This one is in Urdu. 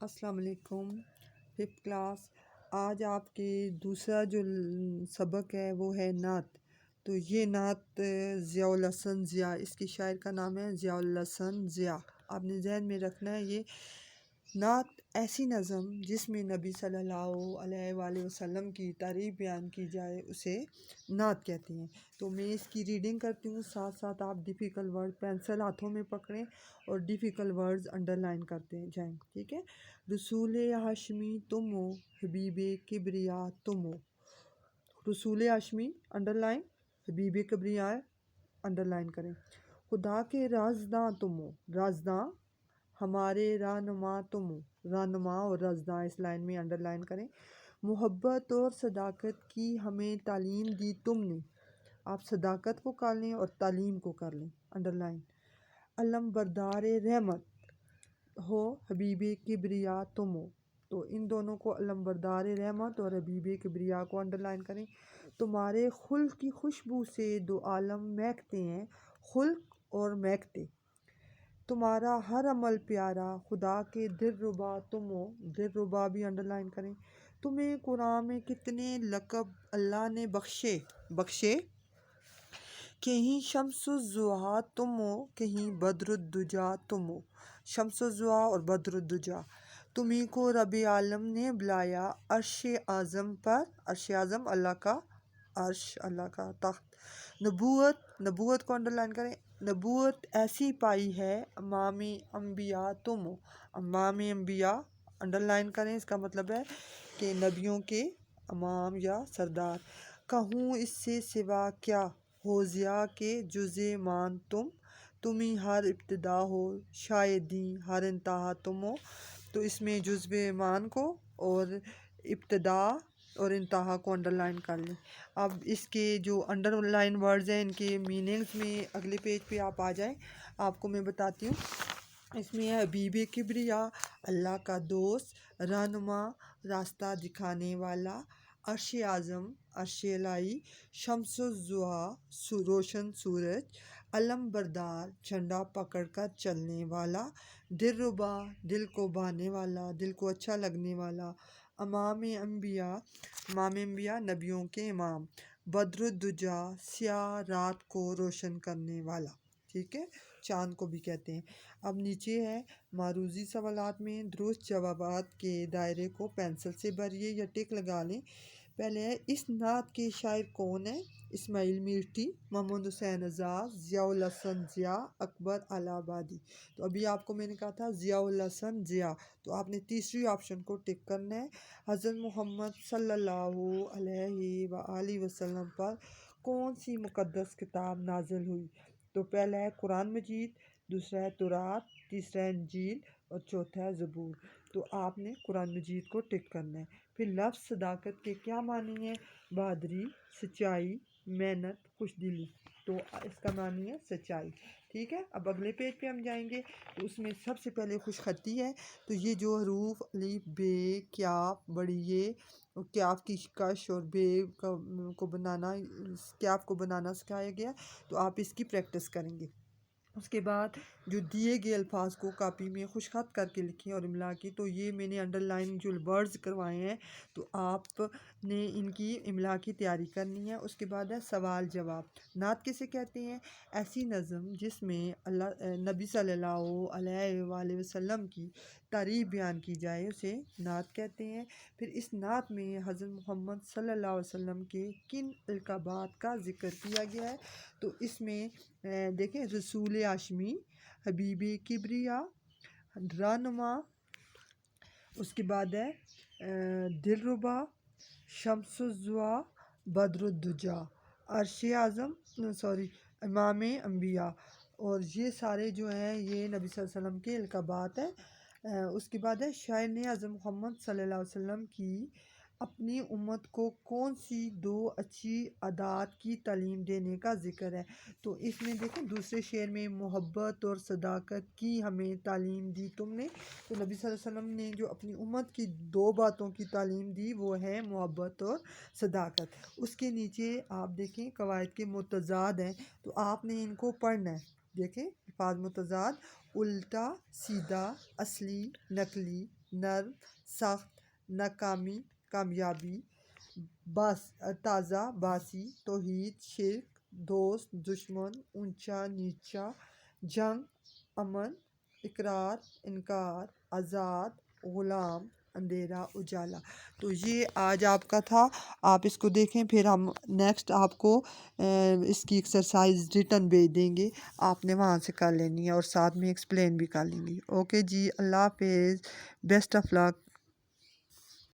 السلام علیکم۔ 5th class. آج آپ کے دوسرا جو سبق ہے وہ ہے نعت۔ تو یہ نعت ضیاء الحسن ضیاء، اس کی شاعر کا نام ہے ضیاء الحسن ضیاء۔ آپ نے ذہن میں رکھنا ہے یہ نعت ایسی نظم جس میں نبی صلی اللہ علیہ وآلہ وسلم کی تعریف بیان کی جائے اسے نعت کہتے ہیں۔ تو میں اس کی ریڈنگ کرتی ہوں، ساتھ ساتھ آپ ڈیفیکلٹ ورڈ پینسل ہاتھوں میں پکڑیں اور ڈیفیکلٹ ورڈز انڈر لائن کرتے جائیں، ٹھیک ہے۔ رسول ہاشمی تم ہو، حبیب کبریا تم ہو۔ رسول ہاشمی انڈر لائن، حبیب کبریا انڈر لائن کریں۔ خدا کے رازداں تم ہو، رازداں ہمارے رہنما تم ہو، رہنما اور رازداں اس لائن میں انڈر لائن کریں۔ محبت اور صداقت کی ہمیں تعلیم دی تم نے، آپ صداقت کو کر لیں اور تعلیم کو کر لیں انڈر لائن۔ علم بردار رحمت ہو، حبیب کبریا تم ہو، تو ان دونوں کو علم بردار رحمت اور حبیب کبریا کو انڈر لائن کریں۔ تمہارے خلق کی خوشبو سے دو عالم مہکتے ہیں، خلق اور مہکتے۔ تمہارا ہر عمل پیارا، خدا کے دلربا تم ہو، دلربا بھی انڈر لائن کریں۔ تمہیں قرآن میں کتنے لقب اللہ نے بخشے، کہیں شمس الضحیٰ تم ہو، کہیں بدر الدجیٰ تم ہو، شمس الضحیٰ اور بدر الدجیٰ۔ تمہیں کو رب عالم نے بلایا عرش اعظم پر، عرش اعظم اللہ کا عرش، اللہ کا تخت۔ نبوت کو انڈر لائن کریں۔ نبوت ایسی پائی ہے امام انبیاء تم ہو، امام انبیاء انڈر لائن کریں، اس کا مطلب ہے کہ نبیوں کے امام یا سردار۔ کہوں اس سے سوا کیا ہو ضیاء کے جز مان تم، تمہیں ہر ابتدا ہو شایدیں ہر انتہا تم ہو۔ تو اس میں جزو مان کو اور ابتدا اور انتہا کو انڈر لائن کر لیں۔ اب اس کے جو انڈر لائن ورڈز ہیں ان کے میننگز میں اگلے پیج پہ آپ آ جائیں، آپ کو میں بتاتی ہوں۔ اس میں ہے حبیب کبریا اللہ کا دوست، رہنما راستہ دکھانے والا، عرش اعظم عرش الہی، شمس الضحیٰ روشن سورج، علم بردار جھنڈا پکڑ کر چلنے والا، دلربا دل کو بھانے والا، دل کو اچھا لگنے والا، امام انبیاء نبیوں کے امام، بدر الدجیٰ سیاہ رات کو روشن کرنے والا، ٹھیک ہے، چاند کو بھی کہتے ہیں۔ اب نیچے ہے معروضی سوالات میں درست جوابات کے دائرے کو پینسل سے بھریے یا ٹک لگا لیں۔ پہلے ہے اس نعت کے شاعر کون ہیں؟ اسماعیل میرٹھی، محمد حسین اعجاز، ضیاء الحسن ضیاء، اکبر الہ آبادی۔ تو ابھی آپ کو میں نے کہا تھا ضیاء الحسن ضیاء، تو آپ نے تیسری آپشن کو ٹک کرنا ہے۔ حضرت محمد صلی اللہ علیہ وآلہ وسلم پر کون سی مقدس کتاب نازل ہوئی؟ تو پہلا ہے قرآن مجید، دوسرا ہے تورات، تیسرا ہے انجیل اور چوتھا ہے زبور۔ تو آپ نے قرآن مجید کو ٹک کرنا ہے۔ پھر لفظ صداقت کے کیا معنی ہیں؟ بہادری، سچائی، محنت، خوش دلی۔ تو اس کا معنی ہے سچائی، ٹھیک ہے۔ اب اگلے پیج پہ ہم جائیں گے تو اس میں سب سے پہلے خوش خطی ہے۔ تو یہ جو حروف الف بے کاف بڑی یہ، کاف کی کش اور بے کو بنانا، کاف کو بنانا سکھایا گیا، تو آپ اس کی پریکٹس کریں گے۔ اس کے بعد جو دیے گئے الفاظ کو کاپی میں خوش خط کر کے لکھیں اور املا کی، تو یہ میں نے انڈر لائن جو ورڈز کروائے ہیں تو آپ نے ان کی املا کی تیاری کرنی ہے۔ اس کے بعد ہے سوال جواب۔ نعت کسے کہتے ہیں؟ ایسی نظم جس میں نبی صلی اللہ علیہ وآلہ وسلم کی تعریف بیان کی جائے اسے نعت کہتے ہیں۔ پھر اس نعت میں حضرت محمد صلی اللہ علیہ وسلم کے کن القابات کا ذکر کیا گیا ہے؟ تو اس میں دیکھیں رسول ہاشمی، حبیب کبریا، رہنما، اس کے بعد ہے دلربا، شمس الضحیٰ، بدر الدجیٰ، عرش اعظم امام انبیاء، اور یہ سارے جو ہیں یہ نبی صلی اللہ علیہ وسلم کے القابات ہیں۔ اس کے بعد ہے شاعر نے حضرت محمد صلی اللہ علیہ وسلم کی اپنی امت کو کون سی دو اچھی عادات کی تعلیم دینے کا ذکر ہے؟ تو اس میں دیکھیں دوسرے شعر میں محبت اور صداقت کی ہمیں تعلیم دی تم نے، تو نبی صلی اللہ علیہ وسلم نے جو اپنی امت کی دو باتوں کی تعلیم دی وہ ہے محبت اور صداقت۔ اس کے نیچے آپ دیکھیں قواعد کے متضاد ہیں، تو آپ نے ان کو پڑھنا ہے۔ دیکھیں الفاظ متضاد، الٹا، سیدھا، اصلی، نقلی، نرم، سخت، ناکامی، کامیابی، تازہ، باسی، توحید، شرک، دوست، دشمن، اونچا نیچا، جنگ، امن، اقرار، انکار، آزاد، غلام، اندھیرا، اجالا۔ تو یہ آج آپ کا تھا، آپ اس کو دیکھیں، پھر ہم نیکسٹ آپ کو اس کی ایکسرسائز ریٹن بھیج دیں گے، آپ نے وہاں سے کر لینی ہے اور ساتھ میں ایکسپلین بھی کر لیں گے۔ اوکے جی، اللہ حافظ، بیسٹ آف لک۔